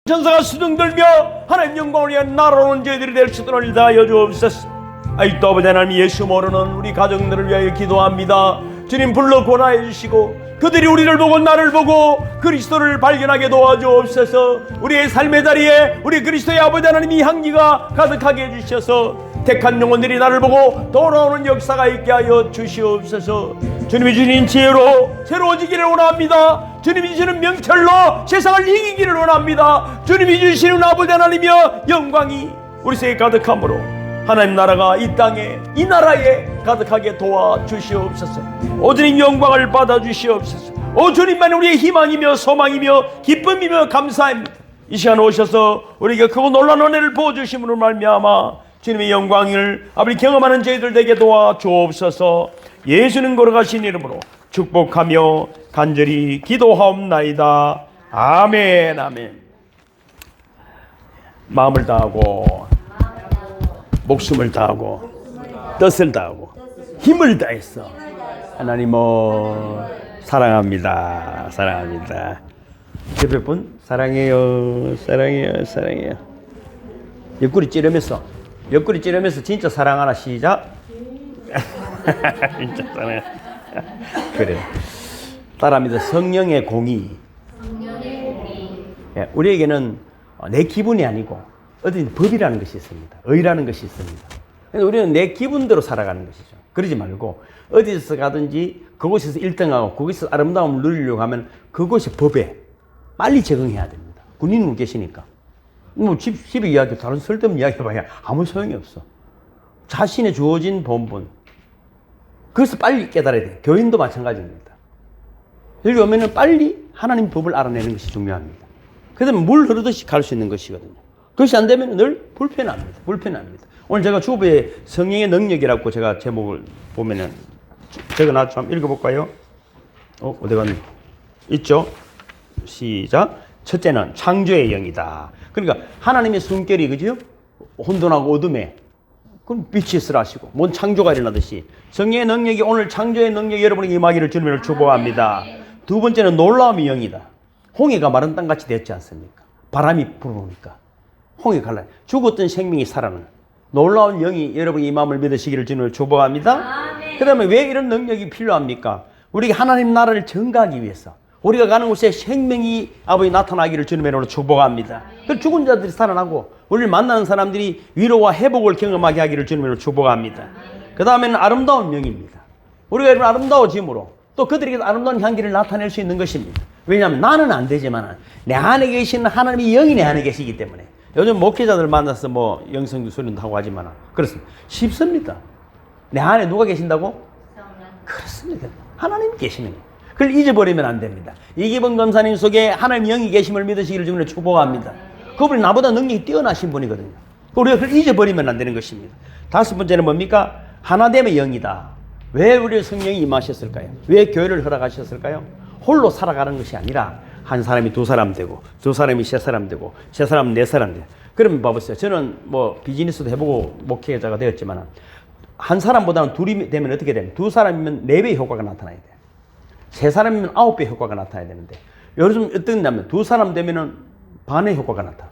천사가 수등들며 하나님 영광을 위한 날아오는 저희들이 될 수 있도록 인도하여 주옵소서. 아직도 아버지 하나님 예수 모르는 우리 가정들을 위하여 기도합니다. 주님 불러 권하여 주시고 그들이 우리를 보고 나를 보고 그리스도를 발견하게 도와주옵소서. 우리의 삶의 자리에 우리 그리스도의 아버지 하나님이 향기가 가득하게 해주셔서 택한 영혼들이 나를 보고 돌아오는 역사가 있게 하여 주시옵소서. 주님이 주신 지혜로 새로워지기를 원합니다. 주님이 주시는 명철로 세상을 이기기를 원합니다. 주님이 주시는 아버지 하나님이여 영광이 우리 속에 가득함으로 하나님 나라가 이 땅에 이 나라에 가득하게 도와주시옵소서. 오 주님 영광을 받아주시옵소서. 오 주님만 우리의 희망이며 소망이며 기쁨이며 감사입니다. 이 시간 오셔서 우리에게 크고 놀라운 은혜를 부어주심으로 말미암아 주님의 영광을 아버지 경험하는 저희들 되게 도와주옵소서. 예수는 걸어가신 이름으로 축복하며 간절히 기도하옵나이다. 아멘. 아멘. 마음을 다하고 목숨을 다하고 뜻을 다하고 힘을 다해서 하나님을 사랑합니다. 사랑합니다. 옆에 분 사랑해요. 사랑해요. 사랑해요. 옆구리 찌르면서 진짜 사랑하나 시작. 진짜 사랑해. 그래. 따라합니다. 성령의 공의. 예, 우리에게는 내 기분이 아니고 어떤 법이라는 것이 있습니다. 의라는 것이 있습니다. 우리는 내 기분대로 살아가는 것이죠. 그러지 말고 어디서 가든지 그곳에서 1등하고 거기서 아름다움을 누리려고 하면 그곳의 법에 빨리 적응해야 됩니다. 군인으로 계시니까. 뭐 집에 이야기, 다른 쓸데없는 이야기 해봐야 아무 소용이 없어. 자신의 주어진 본분. 그래서 빨리 깨달아야 돼요. 교인도 마찬가지입니다. 여기 오면은 빨리 하나님 법을 알아내는 것이 중요합니다. 그 다음에 물 흐르듯이 갈 수 있는 것이거든요. 그것이 안 되면 늘 불편합니다. 불편합니다. 오늘 제가 주부의 성령의 능력이라고 제가 제목을 보면은 적어놨죠. 한번 읽어볼까요? 어디 갔니? 있죠? 시작. 첫째는 창조의 영이다. 그러니까 하나님의 숨결이 그죠? 혼돈하고 어둠에 그럼 빛이 있으라 하시고 뭔 창조가 일어나듯이 성령의 능력이 오늘 창조의 능력이 여러분에게 임하기를 주님을 축복합니다. 두 번째는 놀라움의 영이다. 홍해가 마른 땅같이 됐지 않습니까? 바람이 불어오니까 홍해 갈라 죽었던 생명이 살아나는 놀라운 영이 여러분이 이 마음을 믿으시기를 주님을 축복합니다. 그 다음에 왜 이런 능력이 필요합니까? 우리가 하나님 나라를 증가하기 위해서 우리가 가는 곳에 생명이 아버지 나타나기를 주님의 이름으로 축복합니다. 그 죽은 자들이 살아나고 우리를 만나는 사람들이 위로와 회복을 경험하게 하기를 주님의 이름으로 축복합니다. 그 다음에는 아름다운 영입니다. 우리가 여러분 아름다워짐으로 또 그들에게 아름다운 향기를 나타낼 수 있는 것입니다. 왜냐하면 나는 안 되지만 내 안에 계신 하나님의 영이 내 안에 계시기 때문에 요즘 목회자들 만나서 뭐 영성교 수련도 하고 하지만 그렇습니다. 쉽습니다. 내 안에 누가 계신다고? 그렇습니다. 하나님 계시는 거예요. 그걸 잊어버리면 안 됩니다. 이기범 검사님 속에 하나님 영이 계심을 믿으시기를 주님을 축복합니다. 그분이 나보다 능력이 뛰어나신 분이거든요. 우리가 그걸 잊어버리면 안 되는 것입니다. 다섯 번째는 뭡니까? 하나됨의 영이다. 왜 우리 성령이 임하셨을까요? 왜 교회를 허락하셨을까요? 홀로 살아가는 것이 아니라 한 사람이 두 사람 되고 두 사람이 세 사람 되고 세 사람은 네 사람 돼요. 그러면 봐보세요. 저는 뭐 비즈니스도 해보고 목회자가 되었지만 한 사람보다는 둘이 되면 어떻게 되면 두 사람이면 4배의 효과가 나타나야 돼요. 세 사람이면 9배의 효과가 나타나야 되는데 요즘 어떠냐면 두 사람 되면은 반의 효과가 나타나.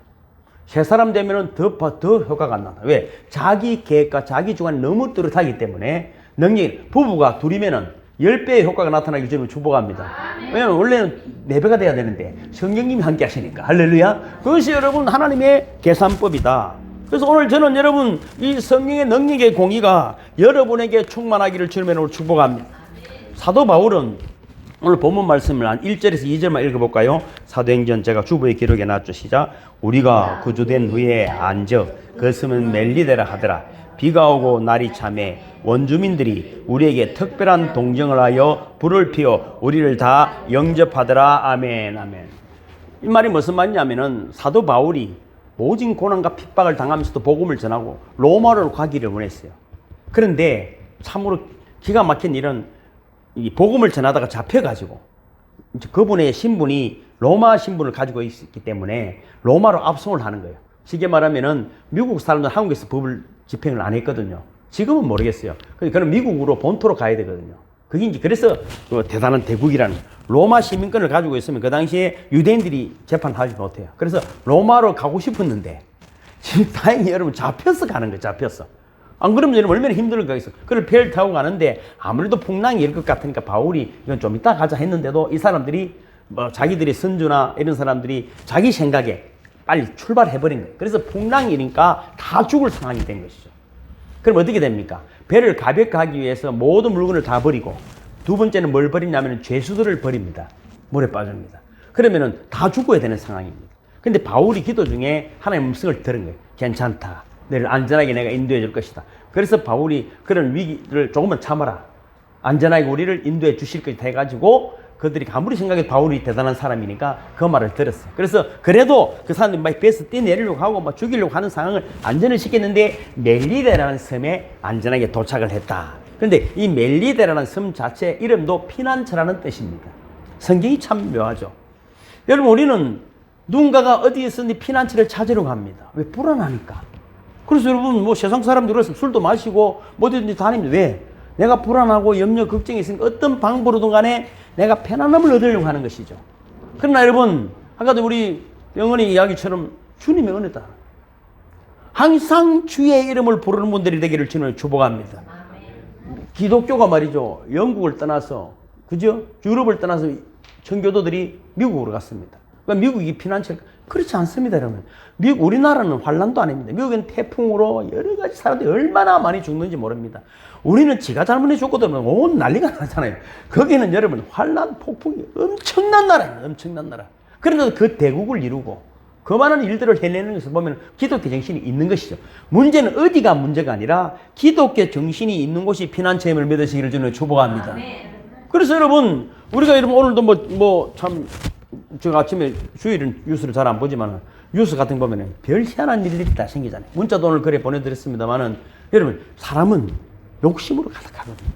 세 사람 되면은 더 효과가 안 나타나. 왜? 자기 계획과 자기 주관이 너무 뚜렷하기 때문에 능력이 부부가 둘이면은 10배의 효과가 나타나기 전에 축복합니다. 왜냐면 원래는 4배가 돼야 되는데 성령님이 함께 하시니까. 할렐루야. 그것이 여러분 하나님의 계산법이다. 그래서 오늘 저는 여러분 이 성령의 능력의 공의가 여러분에게 충만하기를 주님의 이름으로 축복합니다. 사도 바울은 오늘 본문 말씀을 한 1절에서 2절만 읽어볼까요? 사도행전 제가 주부의 기록에 놨죠. 시작. 우리가 구주된 후에 앉아 거스은 멜리데라 하더라. 비가 오고 날이 참해 원주민들이 우리에게 특별한 동정을 하여 불을 피워 우리를 다 영접하더라. 아멘. 아멘. 이 말이 무슨 말이냐면은 사도 바울이 모진 고난과 핍박을 당하면서도 복음을 전하고 로마로 가기를 원했어요. 그런데 참으로 기가 막힌 일은 이 복음을 전하다가 잡혀가지고 그분의 신분이 로마 신분을 가지고 있기 때문에 로마로 압송을 하는 거예요. 쉽게 말하면은 미국 사람들 한국에서 법을 집행을 안 했거든요. 지금은 모르겠어요. 그럼 미국으로 본토로 가야 되거든요. 그게 이제 그래서 그 대단한 대국이라는 로마 시민권을 가지고 있으면 그 당시에 유대인들이 재판하지 못해요. 그래서 로마로 가고 싶었는데 지금 다행히 여러분 잡혀서 가는 거예요. 잡혔어. 안 그러면 여러분 얼마나 힘들겠어. 그걸 배를 타고 가는데 아무래도 풍랑이 일 것 같으니까 바울이 이건 좀 이따 가자 했는데도 이 사람들이 뭐 자기들의 선주나 이런 사람들이 자기 생각에 빨리 출발해버린 거예요. 그래서 풍랑이 일이니까 다 죽을 상황이 된 것이죠. 그럼 어떻게 됩니까? 배를 가볍게 하기 위해서 모든 물건을 다 버리고 두 번째는 뭘 버리냐면 죄수들을 버립니다. 물에 빠집니다. 그러면은 다 죽어야 되는 상황입니다. 근데 바울이 기도 중에 하나님의 음성을 들은 거예요. 괜찮다. 너를 안전하게 내가 인도해 줄 것이다. 그래서 바울이 그런 위기를 조금만 참아라. 안전하게 우리를 인도해 주실 것이다 해가지고 그들이 아무리 생각해도 바울이 대단한 사람이니까 그 말을 들었어요. 그래서 그래도 그 사람들이 막 배에서 뛰내리려고 하고 막 죽이려고 하는 상황을 안전을 시켰는데 멜리데라는 섬에 안전하게 도착을 했다. 그런데 이 멜리데라는 섬 자체 이름도 피난처라는 뜻입니다. 성경이 참 묘하죠. 여러분 우리는 누군가가 어디에서든지 피난처를 찾으러 갑니다. 왜? 불안하니까. 그래서 여러분 뭐 세상 사람들 그래서 술도 마시고 뭐든지 다닙니다. 왜? 내가 불안하고 염려 걱정이 있으니까 어떤 방법으로든 간에 내가 편안함을 얻으려고 하는 것이죠. 그러나 여러분 아까도 우리 영원의 이야기처럼 주님의 은혜다. 항상 주의 이름을 부르는 분들이 되기를 주님을 축복합니다. 기독교가 말이죠. 영국을 떠나서 그죠? 유럽을 떠나서 청교도들이 미국으로 갔습니다. 그러니까 미국이 피난처 그렇지 않습니다, 여러분. 미국 우리나라는 환란도 아닙니다. 미국은 태풍으로 여러 가지 사람들이 얼마나 많이 죽는지 모릅니다. 우리는 지가 잘못해 죽거든 온 난리가 나잖아요. 거기는 여러분 환란 폭풍이 엄청난 나라입니다. 엄청난 나라. 그런데도 그 대국을 이루고 그 많은 일들을 해내는 것을 보면 기독교 정신이 있는 것이죠. 문제는 어디가 문제가 아니라 기독교 정신이 있는 곳이 피난처임을 믿으시기를 저는 축복합니다. 그래서 여러분 우리가 여러분 오늘도 제가 아침에 주일은 뉴스를 잘 안 보지만 뉴스 같은 거 보면 별 희한한 일들이 다 생기잖아요. 문자도 오늘 그래 보내드렸습니다만은 여러분 사람은 욕심으로 가득하거든요.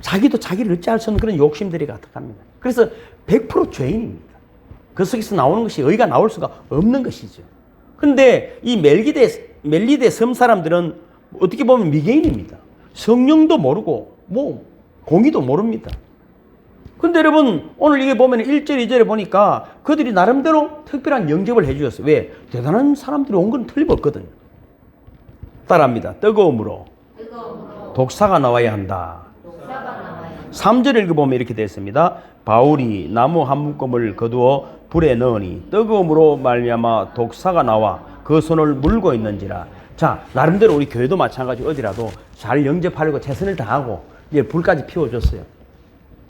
자기도 자기를 어찌할 수 없는 그런 욕심들이 가득합니다. 그래서 100% 죄인입니다. 그 속에서 나오는 것이 의가 나올 수가 없는 것이죠. 그런데 이 멜리데 섬 사람들은 어떻게 보면 미개인입니다. 성령도 모르고 뭐 공의도 모릅니다. 근데 여러분 오늘 이게 보면 1절 2절에 보니까 그들이 나름대로 특별한 영접을 해 주셨어요. 왜? 대단한 사람들이 온 건 틀림없거든요. 따라합니다. 뜨거움으로 독사가 나와야 한다. 3절 읽어보면 이렇게 되어 있습니다. 바울이 나무 한 묶음을 거두어 불에 넣으니 뜨거움으로 말미암아 독사가 나와 그 손을 물고 있는지라. 자, 나름대로 우리 교회도 마찬가지로 어디라도 잘 영접하려고 최선을 다하고 이제 불까지 피워줬어요.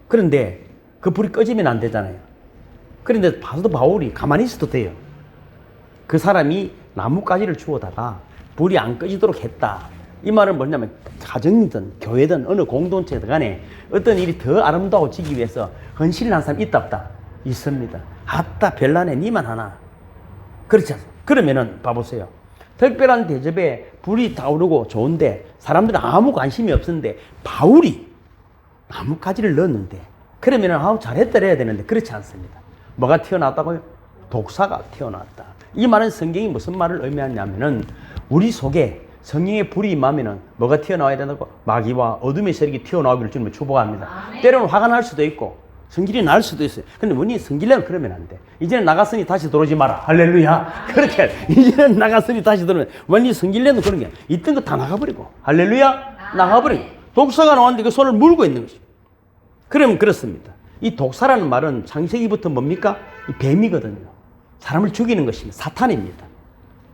그런데 그 불이 꺼지면 안 되잖아요. 그런데 바울이 가만히 있어도 돼요. 그 사람이 나뭇가지를 주워다가 불이 안 꺼지도록 했다. 이 말은 뭐냐면 가정이든 교회든 어느 공동체든 간에 어떤 일이 더 아름다워지기 위해서 헌신을 한 사람이 있다 없다? 있습니다. 아따 별나네 니만 하나. 그렇지 않습니까? 그러면은 봐보세요. 특별한 대접에 불이 타오르고 좋은데 사람들은 아무 관심이 없었는데 바울이 나뭇가지를 넣었는데 그러면은 아우 잘했다 해야 되는데 그렇지 않습니다. 뭐가 튀어나왔다고요? 독사가 튀어나왔다. 이 말은 성경이 무슨 말을 의미하냐면은 우리 속에 성령의 불이 임하면은 뭐가 튀어나와야 된다고? 마귀와 어둠의 세력이 튀어나오기를 주님을 축복합니다. 때로는 화가 날 수도 있고 성질이 날 수도 있어요. 근데 원이 성질내면 그러면 안 돼. 이제는 나갔으니 다시 들어오지 마라. 할렐루야. 그렇게 이제는 나갔으니 다시 들어오면 원이 성질내는 그런 게 있던 거 다 나가버리고 할렐루야. 나가버리고 독사가 나왔는데 그 손을 물고 있는 것입니다. 그러면 그렇습니다. 이 독사라는 말은 창세기부터 뭡니까? 이 뱀이거든요. 사람을 죽이는 것입니다. 사탄입니다.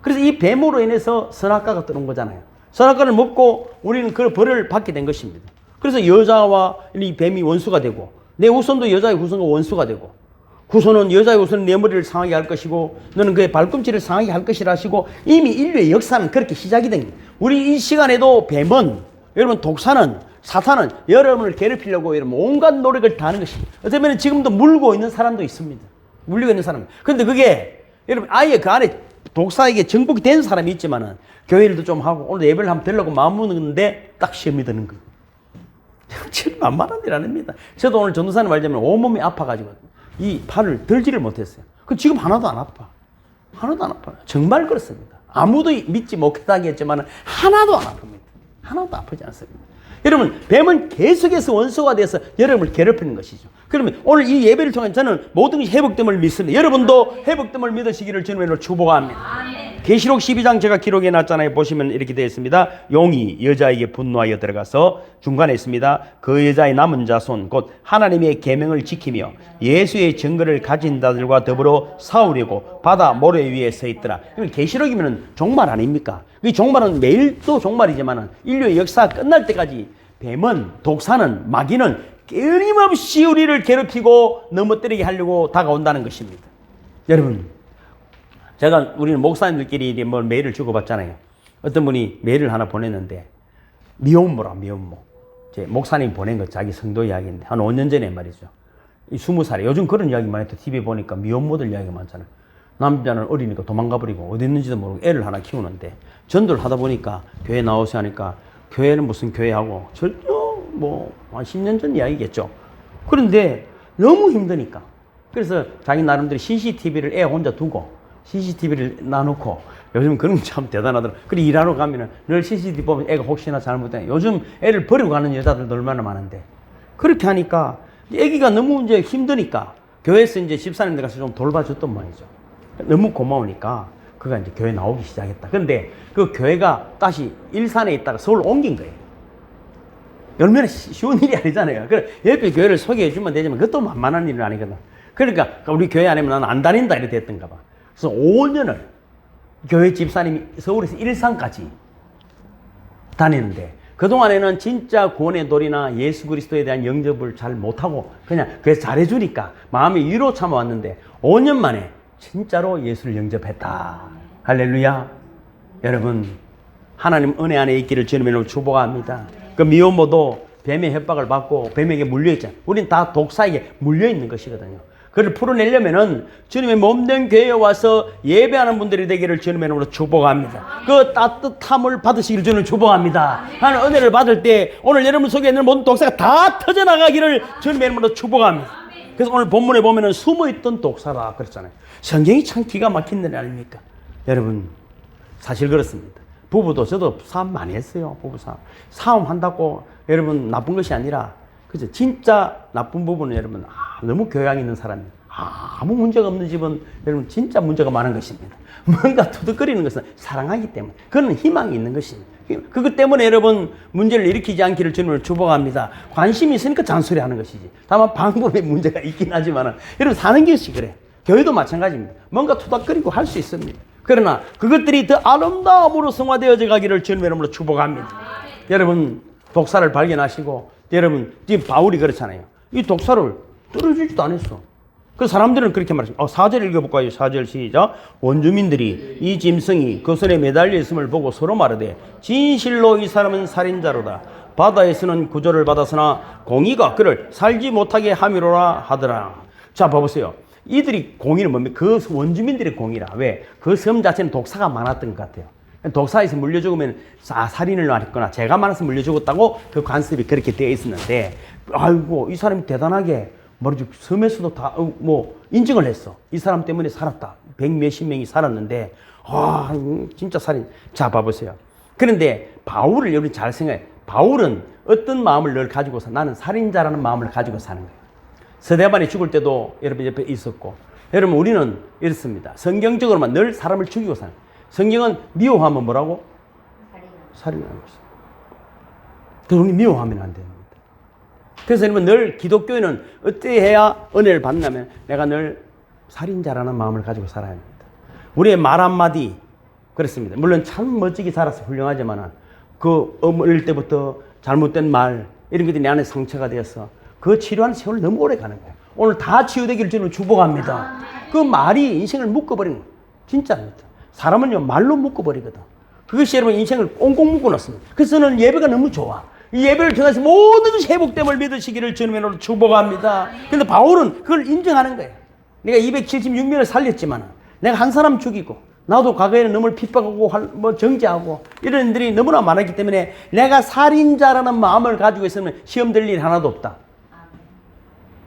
그래서 이 뱀으로 인해서 선악과가 들어온 거잖아요. 선악과를 먹고 우리는 그 벌을 받게 된 것입니다. 그래서 여자와 이 뱀이 원수가 되고 내 후손도 여자의 후손과 원수가 되고 후손은 여자의 후손은 내 머리를 상하게 할 것이고 너는 그의 발꿈치를 상하게 할 것이라 하시고 이미 인류의 역사는 그렇게 시작이 된 거예요. 우리 이 시간에도 뱀은 여러분 독사는 사탄은 여러분을 괴롭히려고 여러분 온갖 노력을 다 하는 것입니다. 어쩌면 지금도 물고 있는 사람도 있습니다. 물리고 있는 사람. 그런데 그게 여러분 아예 그 안에 독사에게 정복이 된 사람이 있지만은 교회일도 좀 하고 오늘 예배를 한번 드리려고 마음 먹는데 딱 시험이 드는 거예요. 지금 만만한 일 아닙니다. 저도 오늘 전도사님 말자면 온몸이 아파가지고 이 팔을 들지를 못했어요. 그 지금 하나도 안 아파. 하나도 안 아파요. 정말 그렇습니다. 아무도 믿지 못하게 했지만 하나도 안 아픕니다. 하나도 아프지 않습니다. 여러분, 뱀은 계속해서 원수가 돼서 여러분을 괴롭히는 것이죠. 그러면 오늘 이 예배를 통해 저는 모든 것이 회복됨을 믿습니다. 여러분도 회복됨을 믿으시기를 주님으로 축복합니다. 계시록 12장 제가 기록해 놨잖아요. 보시면 이렇게 되어 있습니다. 용이 여자에게 분노하여 들어가서 중간에 있습니다. 그 여자의 남은 자손 곧 하나님의 계명을 지키며 예수의 증거를 가진 자들과 더불어 싸우려고 바다 모래 위에 서 있더라. 계시록이면 종말 아닙니까? 이 종말은 매일 또 종말이지만 인류의 역사가 끝날 때까지 뱀은, 독사는, 마귀는 끊임없이 우리를 괴롭히고 넘어뜨리게 하려고 다가온다는 것입니다. 여러분, 우리는 목사님들끼리 뭐 메일을 주고받잖아요. 어떤 분이 메일을 하나 보냈는데, 미혼모라, 미혼모. 제 목사님 보낸 거 자기 성도 이야기인데, 한 5년 전에 말이죠. 20살에. 요즘 그런 이야기만 해도 TV에 보니까 미혼모들 이야기가 많잖아요. 남자는 어리니까 도망가버리고 어디 있는지도 모르고 애를 하나 키우는데, 전도를 하다 보니까 교회 나오세요 하니까, 교회는 무슨 교회하고, 한 10년 전 이야기겠죠. 그런데 너무 힘드니까. 그래서 자기 나름대로 CCTV를 애 혼자 두고, CCTV를 놔놓고, 요즘 그런 게 참 대단하더라고요. 그리고 일하러 가면은 늘 CCTV 보면 애가 혹시나 잘못되냐. 요즘 애를 버리고 가는 여자들도 얼마나 많은데. 그렇게 하니까 애기가 너무 이제 힘드니까 교회에서 이제 집사님들 가서 좀 돌봐줬단 말이죠. 너무 고마우니까 그가 이제 교회 나오기 시작했다. 그런데 그 교회가 다시 일산에 있다가 서울 옮긴 거예요. 얼마나 쉬운 일이 아니잖아요. 그래, 옆에 교회를 소개해 주면 되지만 그것도 만만한 일은 아니거든. 그러니까 우리 교회 아니면 나는 안 다닌다 이렇게 됐던가 봐. 그래서 5년을 교회 집사님이 서울에서 일산까지 다니는데 그동안에는 진짜 구원의 도리나 예수 그리스도에 대한 영접을 잘 못하고 그냥 그래서 잘해주니까 마음이 위로 참아왔는데 5년 만에 진짜로 예수를 영접했다. 할렐루야. 여러분, 하나님 은혜 안에 있기를 주님의 이름으로 축복합니다. 그 미혼모도 뱀의 협박을 받고 뱀에게 물려있잖아요. 우린 다 독사에게 물려있는 것이거든요. 그를 풀어내려면은 주님의 몸된 교회에 와서 예배하는 분들이 되기를 주님의 이름으로 축복합니다. 그 따뜻함을 받으시기를 주님을 축복합니다. 하나님 은혜를 받을 때 오늘 여러분 속에 있는 모든 독사가 다 터져나가기를 주님의 이름으로 축복합니다. 그래서 오늘 본문에 보면은 숨어있던 독사라 그랬잖아요. 성경이 참 기가 막힌 일 아닙니까? 여러분, 사실 그렇습니다. 부부도 저도 싸움 많이 했어요. 부부싸움. 싸움 한다고 여러분 나쁜 것이 아니라, 그죠? 진짜 나쁜 부부는 여러분, 너무 교양 있는 사람이 아무 문제가 없는 집은 여러분 진짜 문제가 많은 것입니다. 뭔가 투덜거리는 것은 사랑하기 때문에, 그건 희망이 있는 것입니다. 그것 때문에 여러분 문제를 일으키지 않기를 주님을 축복합니다. 관심이 있으니까 잔소리 하는 것이지. 다만 방법에 문제가 있긴 하지만 여러분 사는 것이 그래. 교회도 마찬가지입니다. 뭔가 투닥거리고 할 수 있습니다. 그러나 그것들이 더 아름다움으로 성화되어져 가기를 주님의 이름으로 축복합니다. 여러분, 독사를 발견하시고, 여러분, 지금 바울이 그렇잖아요. 이 독사를 떨어지지도 않았어. 그 사람들은 그렇게 말했습니다. 4절 읽어볼까요? 4절 시작. 원주민들이 이 짐승이 그 손에 매달려 있음을 보고 서로 말하되 진실로 이 사람은 살인자로다. 바다에서는 구조를 받았으나 공의가 그를 살지 못하게 함이로라 하더라. 자, 봐보세요. 이들이 공의는 뭡니까? 그 원주민들의 공의라. 왜? 그 섬 자체는 독사가 많았던 것 같아요. 독사에서 물려 죽으면 살인을 했거나 죄가 많아서 물려 죽었다고 그 관습이 그렇게 되어 있었는데, 아이고, 이 사람이 대단하게 말이죠. 섬에서도 다 인정을 했어. 이 사람 때문에 살았다. 100몇십 명이 살았는데, 진짜 살인. 자, 봐보세요. 그런데 바울을 여러분 잘 생각해. 바울은 어떤 마음을 늘 가지고서, 나는 살인자라는 마음을 가지고 사는 거예요. 서대반이 죽을 때도 여러분 옆에 있었고, 여러분 우리는 이렇습니다. 성경적으로만 늘 사람을 죽이고 사는 거예요. 성경은 미워하면 뭐라고? 살인하는 것이죠. 그래서 우리 미워하면 안 됩니다. 그래서 여러분 늘 기독교인은 어떻게 해야 은혜를 받냐면 내가 늘 살인자라는 마음을 가지고 살아야 합니다. 우리의 말 한마디 그렇습니다. 물론 참 멋지게 살아서 훌륭하지만 그 어릴 때부터 잘못된 말 이런 것들이 내 안에 상처가 되어서 그 치료하는 세월이 너무 오래 가는 거예요. 오늘 다 치유되기를 저는 축복합니다. 그 말이 인생을 묶어버리는 거예요. 진짜입니다. 사람은요 말로 묶어버리거든. 그것이 여러분 인생을 꽁꽁 묶어놨습니다. 그래서 저는 예배가 너무 좋아. 이 예배를 통해서 모든 것이 회복됨을 믿으시기를 주님의 이름으로 축복합니다. 그런데 바울은 그걸 인정하는 거예요. 내가 276명을 살렸지만 내가 한 사람 죽이고 나도 과거에는 너무 핍박하고 정죄하고 이런 일들이 너무나 많았기 때문에 내가 살인자라는 마음을 가지고 있으면 시험 될 일이 하나도 없다.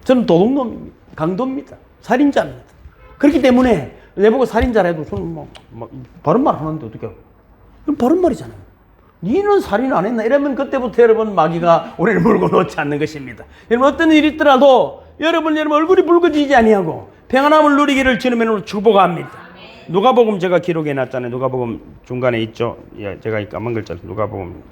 저는 도둑놈입니다. 강도입니다. 살인자입니다. 그렇기 때문에 내보고 살인자라 해도 저는 바른 말 하는데 어떻게 하고. 그럼 바른 말이잖아요. 니는 살인 안 했나? 이러면 그때부터 여러분 마귀가 우리를 물고 놓지 않는 것입니다. 여러분 어떤 일이 있더라도 여러분 얼굴이 붉어지지 아니하고 평안함을 누리기를 주님의 이름으로 축복합니다. 누가복음 제가 기록해 놨잖아요. 누가복음 중간에 있죠. 예, 제가 까만 글자 누가복음.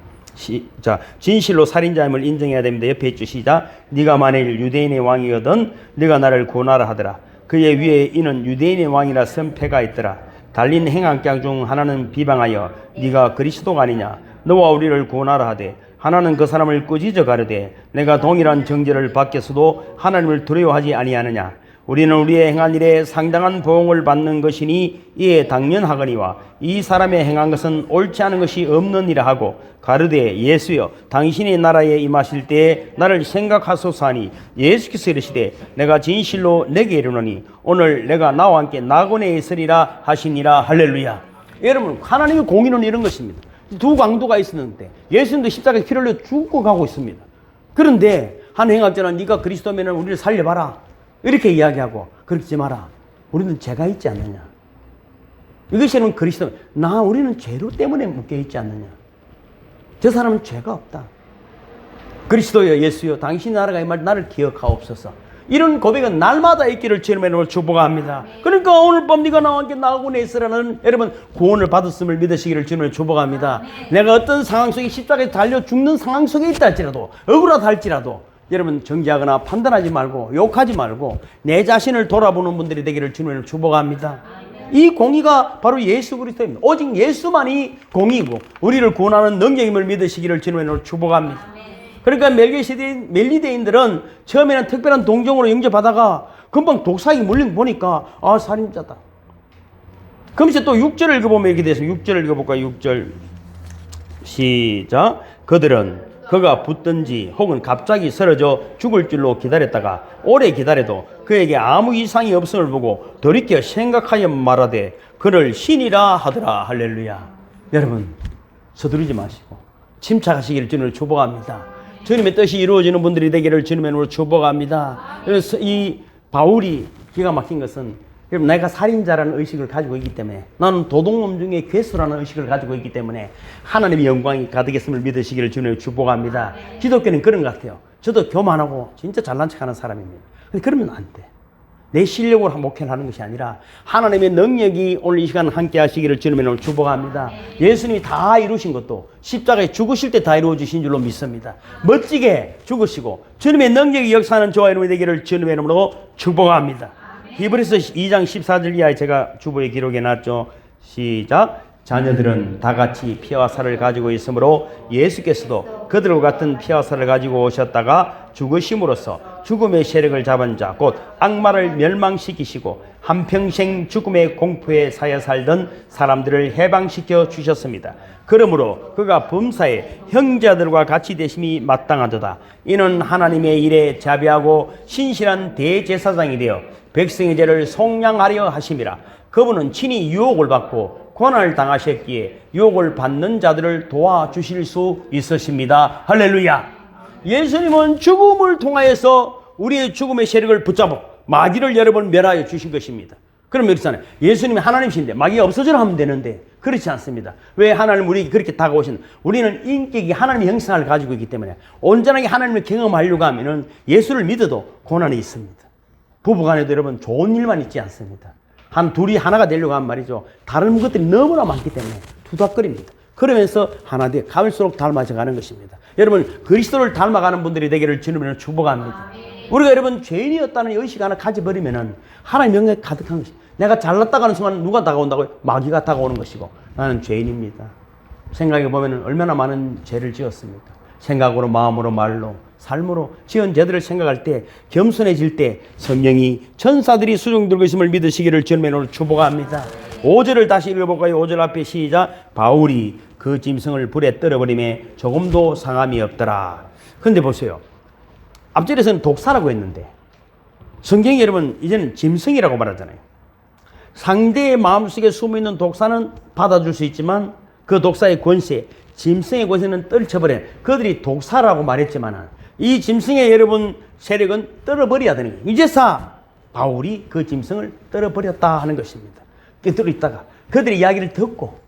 자, 진실로 살인자임을 인정해야 됩니다. 옆에 있죠. 시작. 네가 만일 유대인의 왕이거든 네가 나를 구원하라 하더라. 그의 위에 이는 유대인의 왕이라 선패가 있더라. 달린 행악장 중 하나는 비방하여 네가 그리스도가 아니냐 너와 우리를 구원하라 하되 하나는 그 사람을 꾸짖어 가르되 내가 동일한 정죄를 받겠어도 하나님을 두려워하지 아니하느냐. 우리는 우리의 행한 일에 상당한 보응을 받는 것이니 이에 당연하거니와 이 사람의 행한 것은 옳지 않은 것이 없느니라 하고 가르되 예수여 당신의 나라에 임하실 때에 나를 생각하소서 하니 예수께서 이르시되 내가 진실로 내게 이르노니 오늘 내가 나와 함께 낙원에 있으리라 하시니라. 할렐루야. 여러분 하나님의 공의는 이런 것입니다. 두 강도가 있었는데 예수님도 십자가에 피를 흘려 죽고 가고 있습니다. 그런데 한 행악자는 네가 그리스도면 우리를 살려봐라 이렇게 이야기하고 그러지 마라. 우리는 죄가 있지 않느냐. 이것이는 그리스도 우리는 죄로 때문에 묶여있지 않느냐. 저 사람은 죄가 없다. 그리스도여 예수여 당신 나라가 임할 나를 기억하옵소서. 이런 고백은 날마다 있기를 주님의 이름으로 축복합니다. 그러니까 오늘 밤 네가 나와 함께 낙원에 있으라는 여러분 구원을 받았음을 믿으시기를 주님을 축복합니다. 내가 어떤 상황 속에 십자가에 달려 죽는 상황 속에 있다 할지라도 억울하다 할지라도 여러분 정지하거나 판단하지 말고 욕하지 말고 내 자신을 돌아보는 분들이 되기를 주님을 축복합니다. 이 공의가 바로 예수 그리스도입니다. 오직 예수만이 공의고 우리를 구원하는 능력임을 믿으시기를 주님으로 축복합니다. 그러니까 멜리데인들은 처음에는 특별한 동정으로 영접하다가 금방 독사에 물린 보니까 살인자다. 그럼 이제 또 6절을 읽어보면 이렇게 돼서 6절을 읽어볼까요? 6절 시작. 그들은 그가 붙든지 혹은 갑자기 쓰러져 죽을 줄로 기다렸다가 오래 기다려도 그에게 아무 이상이 없음을 보고 돌이켜 생각하여 말하되 그를 신이라 하더라. 할렐루야. 여러분 서두르지 마시고 침착하시기를 주님을 축복합니다. 주님의 뜻이 이루어지는 분들이 되기를 주님의 이름으로 축복합니다. 그래서 이 바울이 기가 막힌 것은 여러분 내가 살인자라는 의식을 가지고 있기 때문에 나는 도둑놈 중에 괴수라는 의식을 가지고 있기 때문에 하나님의 영광이 가득했음을 믿으시기를 주님을 축복합니다. 기독교는 그런 것 같아요. 저도 교만하고 진짜 잘난 척하는 사람입니다. 근데 그러면 안 돼. 내 실력으로 목회를 하는 것이 아니라 하나님의 능력이 오늘 이 시간 함께 하시기를 주님의 축복합니다. 예수님이 다 이루신 것도 십자가에 죽으실 때 다 이루어 주신 줄로 믿습니다. 멋지게 죽으시고 주님의 능력이 역사하는 저와 여러분이 되기를 주님의 이름으로 축복합니다. 히브리서 2장 14절 이하에 제가 주보에 기록해 놨죠. 시작. 자녀들은 다 같이 피와 살을 가지고 있으므로 예수께서도 그들과 같은 피와 살을 가지고 오셨다가 죽으심으로써 죽음의 세력을 잡은 자 곧 악마를 멸망시키시고 한평생 죽음의 공포에 사여 살던 사람들을 해방시켜 주셨습니다. 그러므로 그가 범사에 형제들과 같이 되심이 마땅하도다. 이는 하나님의 일에 자비하고 신실한 대제사장이 되어 백성의 죄를 속량하려 하심이라. 그분은 친히 유혹을 받고 고난을 당하셨기에 유혹을 받는 자들을 도와주실 수 있으십니다. 할렐루야. 예수님은 죽음을 통하여서 우리의 죽음의 세력을 붙잡고 마귀를 여러 번 멸하여 주신 것입니다. 그럼 이렇잖아요. 예수님이 하나님이신데 마귀가 없어져라 하면 되는데 그렇지 않습니다. 왜 하나님 우리에게 그렇게 다가오신? 우리는 인격이 하나님의 형상을 가지고 있기 때문에 온전하게 하나님을 경험하려고 하면은 예수를 믿어도 고난이 있습니다. 부부간에도 여러분 좋은 일만 있지 않습니다. 둘이 하나가 되려고 하면 말이죠. 다른 것들이 너무나 많기 때문에 투닥거립니다. 그러면서 하나 되어 갈수록 닮아져 가는 것입니다. 여러분 그리스도를 닮아가는 분들이 되기를 주님을 축복합니다. 우리가 여러분 죄인이었다는 의식 하나 가져버리면은 하나님의 영광이 가득한 것입니다. 내가 잘났다고 하는 순간 누가 다가온다고요? 마귀가 다가오는 것이고 나는 죄인입니다. 생각해 보면 얼마나 많은 죄를 지었습니까? 생각으로 마음으로 말로 삶으로 지은 죄들을 생각할 때 겸손해질 때 성령이 천사들이 수종 들고 있음을 믿으시기를 주님의 이름으로 축복합니다. 5절을 다시 읽어볼까요? 5절 앞에 시작. 바울이 그 짐승을 불에 떨어버림에 조금도 상함이 없더라. 그런데 보세요. 앞절에서는 독사라고 했는데 성경이 여러분 이제는 짐승이라고 말하잖아요. 상대의 마음속에 숨어있는 독사는 받아줄 수 있지만 그 독사의 권세, 짐승의 권세는 떨쳐버려. 그들이 독사라고 말했지만 이 짐승의 여러분 세력은 떨어버려야 되는 거예요. 이제서 바울이 그 짐승을 떨어버렸다 하는 것입니다. 떨어있다가 그들의 이야기를 듣고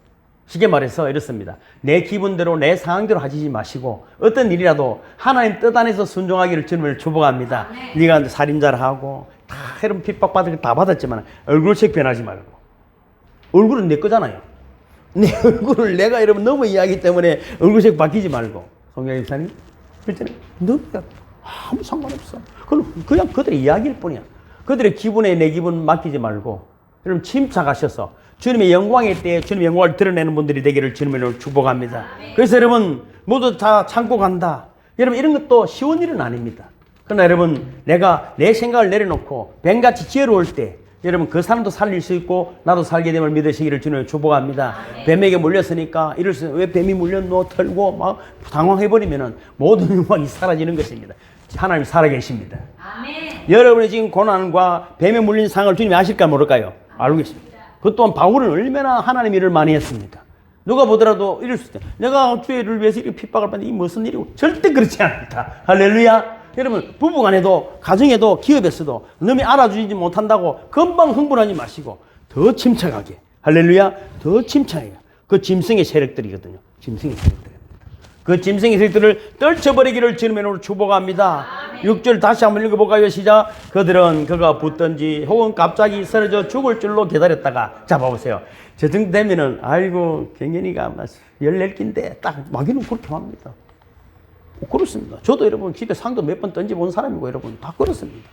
쉽게 말해서 이렇습니다. 내 기분대로 내 상황대로 하지 마시고 어떤 일이라도 하나님 뜻 안에서 순종하기를 주님을 축복합니다. 네가 살인자를 하고 다 여러분 핍박받을 거 다 받았지만 얼굴색 변하지 말고. 얼굴은 내 거잖아요. 내 얼굴을 내가 여러분 너무 이해하기 때문에 얼굴색 바뀌지 말고. 송영 집사님 그랬잖아요. 너가 아무 상관없어. 그냥 그들의 이야기일 뿐이야. 그들의 기분에 내 기분 맡기지 말고 여러분 침착하셔서 주님의 영광의 때에 주님의 영광을 드러내는 분들이 되기를 주님으로 축복합니다. 그래서 여러분 모두 다 참고 간다. 여러분 이런 것도 쉬운 일은 아닙니다. 그러나 여러분 내가 내 생각을 내려놓고 뱀같이 지혜로울 때 여러분 그 사람도 살릴 수 있고 나도 살게 됨을 믿으시기를 주님을 축복합니다. 뱀에게 물렸으니까 이럴 수 왜 뱀이 물렸노 털고 막 당황해버리면은 모든 영광이 사라지는 것입니다. 하나님 살아계십니다. 아멘. 여러분이 지금 고난과 뱀에 물린 상을 주님이 아실까 모를까요? 알고 계십니다. 그 또한 바울은 얼마나 하나님 일을 많이 했습니까? 누가 보더라도 이럴 수 있다. 내가 주의를 위해서 이렇게 핍박을 받는데 이 무슨 일이고 절대 그렇지 않다. 할렐루야. 여러분 부부간에도 가정에도 기업에서도 너무 알아주지 못한다고 금방 흥분하지 마시고 더 침착하게 할렐루야 더 침착해요. 그 짐승의 세력들이거든요. 짐승의 세력들입니다. 그 짐승의 세력들을 떨쳐버리기를 주님의 이름으로 축복합니다. 6절 다시 한번 읽어볼까요? 시작. 그들은 그가 붙든지 혹은 갑자기 쓰러져 죽을 줄로 기다렸다가 잡아보세요. 저 정도 되면은 아이고 경연이가 14끼인데 딱 마귀는 그렇게 합니다. 그렇습니다. 저도 여러분 집에 상도 몇 번 던져본 사람이고 여러분 다 그렇습니다.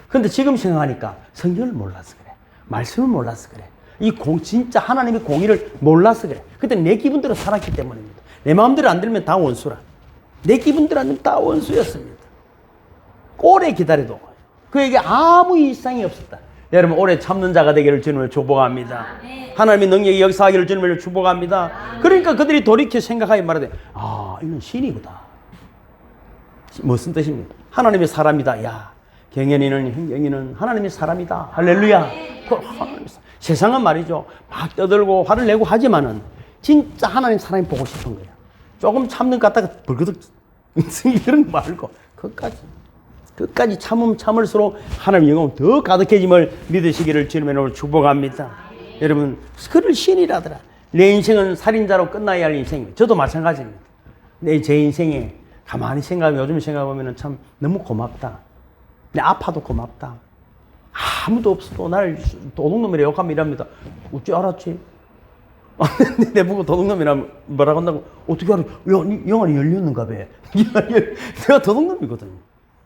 그런데 지금 생각하니까 성경을 몰라서 그래. 말씀을 몰라서 그래. 진짜 하나님의 공의를 몰라서 그래. 그때 내 기분대로 살았기 때문입니다. 내 마음대로 안 들면 다 원수라. 내 기분대로 안 들면 다 원수였습니다. 오래 기다려도 그에게 아무 이상이 없었다. 여러분 오래 참는 자가 되기를 주님을 축복합니다. 하나님의 능력이 역사하기를 주님을 축복합니다. 그러니까 그들이 돌이켜 생각하기 말하되 이는 신이구나. 무슨 뜻입니까? 하나님의 사람이다. 야, 경연이는 hin경이는 하나님의 사람이다. 할렐루야. 세상은 말이죠. 막 떠들고 화를 내고 하지만은 진짜 하나님 사람이 보고 싶은 거야. 조금 참는 것 같다가 벌거덕 이런 거 말고 끝까지 참을수록 하나님의 영광 더 가득해짐을 믿으시기를 주님의 이름으로 축복합니다. 여러분 그를 신이라더라. 내 인생은 살인자로 끝나야 할 인생입니다. 저도 마찬가지입니다. 제 인생에 가만히 생각하면 요즘 생각해보면 참 너무 고맙다. 내 아파도 고맙다. 아무도 없어도 나를 도둑놈이라 욕하면 이랍니다. 어찌 알았지? 내 보고 도둑놈이라 뭐라고 한다고 어떻게 알아? 영안이 열렸는가 봐. 내가 도둑놈이거든요.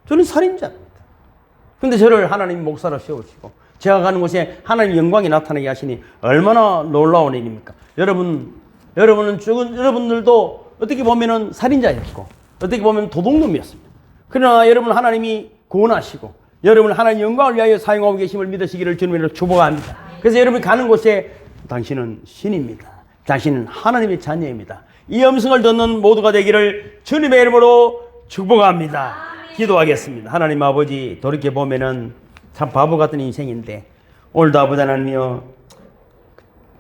저는 살인자입니다. 근데 저를 하나님 목사로 세우시고 제가 가는 곳에 하나님 영광이 나타나게 하시니 얼마나 놀라운 일입니까? 여러분들도 어떻게 보면은 살인자였고 어떻게 보면 도둑놈이었습니다. 그러나 여러분 하나님이 구원하시고 여러분 하나님 영광을 위하여 사용하고 계심을 믿으시기를 주님으로 축복합니다. 그래서 여러분이 가는 곳에 당신은 신입니다. 당신은 하나님의 자녀입니다. 이 음성을 듣는 모두가 되기를 주님의 이름으로 축복합니다. 기도하겠습니다. 하나님 아버지 돌이켜보면은 참 바보 같은 인생인데 오늘도 아버지 하나님이여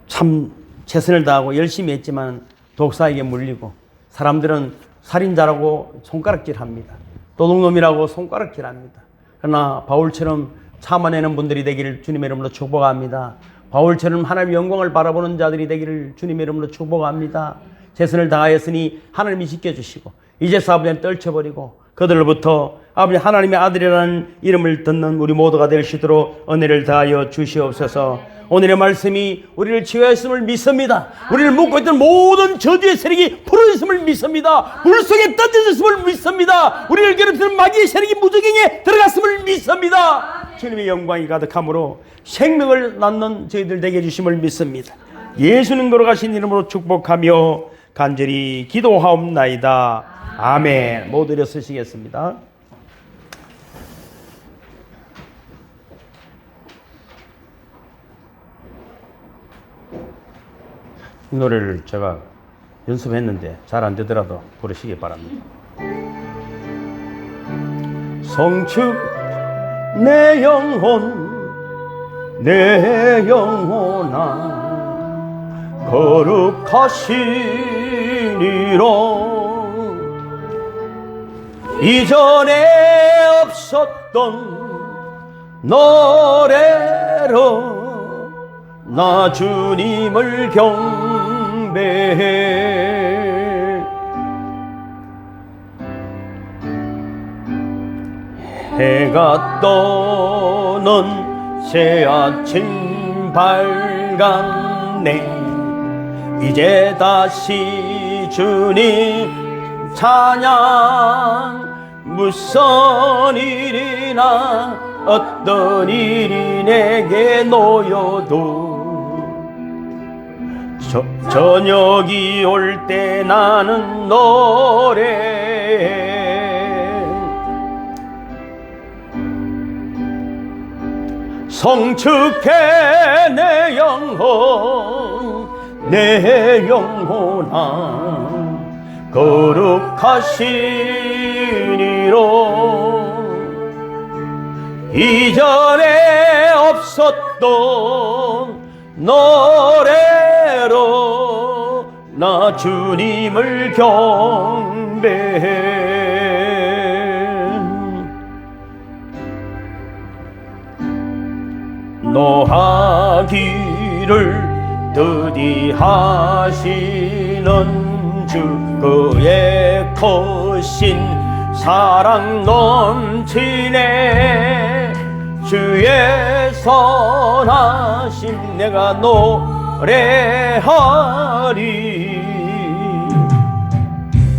참 최선을 다하고 열심히 했지만 독사에게 물리고 사람들은 살인자라고 손가락질합니다. 도둑놈이라고 손가락질합니다. 그러나 바울처럼 참아내는 분들이 되기를 주님의 이름으로 축복합니다. 바울처럼 하나님의 영광을 바라보는 자들이 되기를 주님의 이름으로 축복합니다. 최선을 다하였으니 하나님이 지켜주시고 이제서 아버지는 떨쳐버리고 그들로부터 아버지 하나님의 아들이라는 이름을 듣는 우리 모두가 될 수 있도록 은혜를 다하여 주시옵소서. 오늘의 말씀이 우리를 치유했음을 믿습니다. 우리를 묶고 있던 모든 저주의 세력이 풀어졌음을 믿습니다. 물속에 던져졌음을 믿습니다. 우리를 괴롭히는 마귀의 세력이 무저갱에 들어갔음을 믿습니다. 주님의 영광이 가득함으로 생명을 낳는 저희들 되게 해주심을 믿습니다. 예수님 걸어가신 이름으로 축복하며 간절히 기도하옵나이다. 아멘. 모두 일어서시겠습니다. 이 노래를 제가 연습했는데 잘 안 되더라도 부르시기 바랍니다. 성축 내 영혼아 거룩하시니라. 이전에 없었던 노래로 나 주님을 경배하리. 해가 떠는 새 아침 밝았네. 이제 다시 주님 찬양. 무슨 일이나 어떤 일이 내게 놓여도 저녁이 올 때 나는 노래. 성축해 내 영혼 내 영혼아 거룩하시리로. 이전에 없었던 노래로 나 주님을 경배해. 노하기를 더디하시는 주 그의 크신 사랑 넘치네. 주의 선하심 내가 노래하리.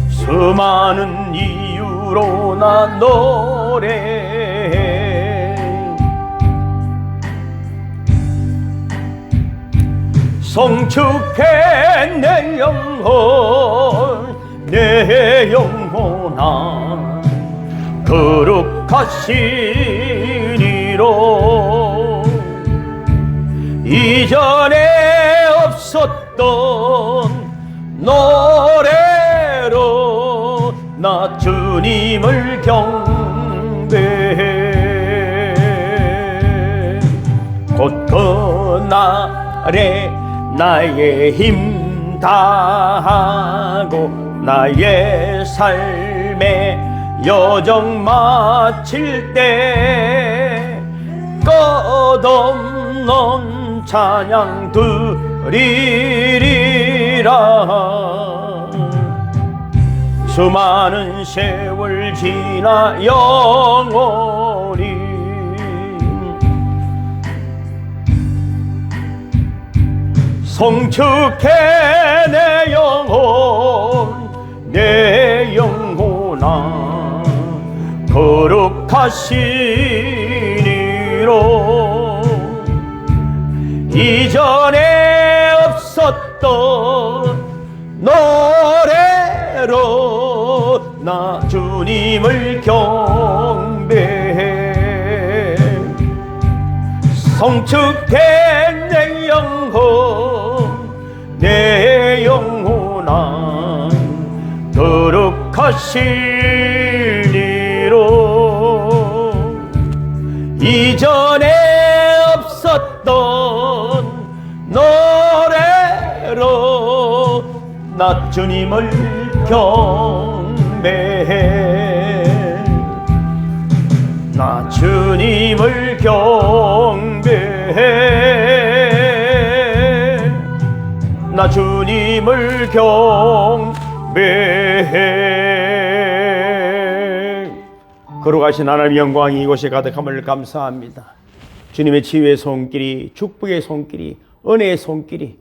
수많은 이유로 나 노래해. 성축해 내 영혼 내 영혼아 거룩하시리로. 이전에 없었던 노래로 나 주님을 경배해. 곧 그날에 나의 힘 다하고 나의 삶의 여정 마칠 때 끝없는 찬양 드리리라. 수많은 세월 지나 영원히 성축해 내 영혼 내 영혼아 거룩하시리로. 이전에 없었던 노래로 나 주님을 경배해. 성축해 내 영혼 내 영혼아 거룩하시리로. 이전에 없었던 노래로 나 주님을 경배해. 나 주님을 경배해. 나 주님을 경배해. 거룩하신 하나님의 영광이 이곳에 가득함을 감사합니다. 주님의 치유의 손길이, 축복의 손길이, 은혜의 손길이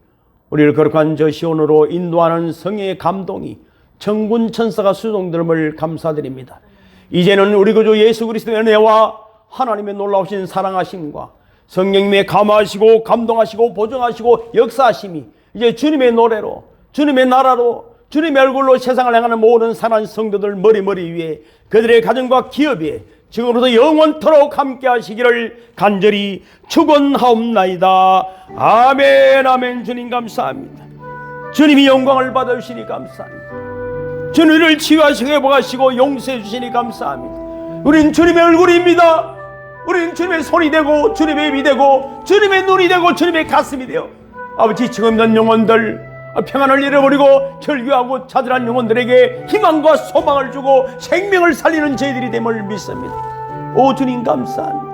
우리를 거룩한 저 시온으로 인도하는 성령의 감동이 천군 천사가 수종됨을 감사드립니다. 이제는 우리 구주 예수 그리스도의 은혜와 하나님의 놀라우신 사랑하심과 성령님의 감화하시고 감동하시고 보존하시고 역사하심이 이제 주님의 노래로, 주님의 나라로, 주님의 얼굴로 세상을 향하는 모든 사랑하는 성도들 머리 위에 그들의 가정과 기업에 지금부터 영원토록 함께 하시기를 간절히 축원하옵나이다. 아멘 아멘. 주님 감사합니다. 주님이 영광을 받아주시니 감사합니다. 주님을 치유하시고 회복하시고 용서해 주시니 감사합니다. 우린 주님의 얼굴입니다. 우린 주님의 손이 되고 주님의 입이 되고 주님의 눈이 되고 주님의 가슴이 되어 아버지 지금 있는 영혼들 평안을 잃어버리고 절규하고 자들한 영혼들에게 희망과 소망을 주고 생명을 살리는 저희들이 됨을 믿습니다. 오 주님 감사합니다.